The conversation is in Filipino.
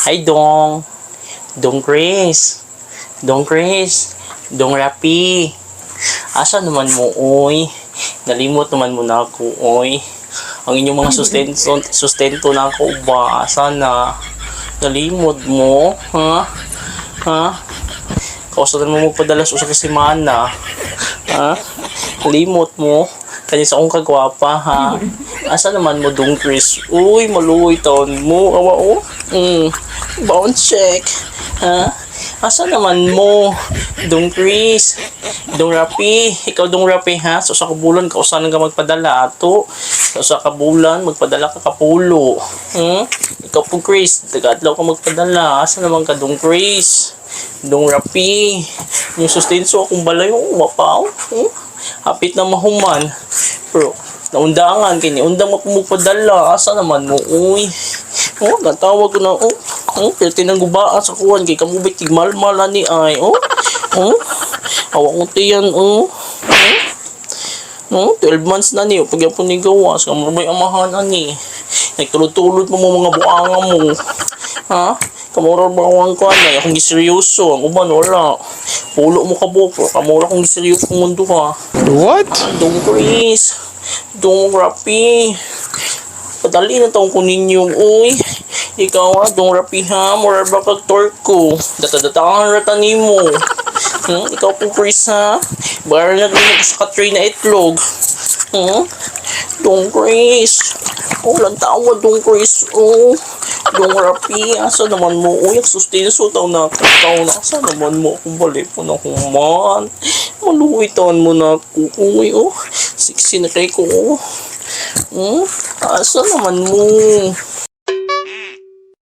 Hi, Dong. Dong Chris. Dong Chris. Dong Raffy. Asa naman mo, oy? Nalimot naman mo na ako, oy. Ang inyong mga sustento na ako ba? Sana. Nalimot mo, ha? Ha? Kausalan mo magpadala sa usa ka semana. Ha? Limot mo. Kanya sa akong kagwapa, ha? Asa naman mo, Dong Chris? Uy, maluoy taon mo. Awa, oh. Bounce check. Ha? Asa naman mo, Dong Chris? Dong Raffy. Ikaw, Dong Raffy, ha? So, sa kabulan, kausalan ka magpadala, ato. So, sa kabulan, magpadala ka kapulo. Ikaw po, Chris. Tagadlaw ka magpadala. Asa naman ka, Dong Chris? Dong Raffy. Yung sustenso akong balay, wapaw. Hapit na mahuman. Pero, naundangan, undang magpadala. Asa naman mo, uy. Natawag ko na, pero tinanggubaan sa kuwan, kay kamubit, tigmalmala ni ay, awak mo tiyan, 12 months na niyo, pag yapon ni gawas, kamabay amahan ani. Nagtulod-tulod mo mga buanga mo. Ha? Kamura ba ang kuwan na, akong giseryoso, ang uban, wala. Pulo mo ka boko, kamura akong giseryoso kung mundo ha. What? Dong Chris, Dong Raffy. Padali na taong kunin yung, uy. Ikaw Dong Raffy ha, morar ba kag torko? Data-dataan rata ni mo. Ikaw po Chris ha, bayar na rin ako sa katray na itlog. Dong Chris. Lang tawad Dong Chris. Dong Raffy, asa naman mo? Uy, sustenso taw na ako. Asa naman mo? Kung balik po na kuman. Maluwi taon mo na ako. Uy, sexy na kay ko. Asa naman mo?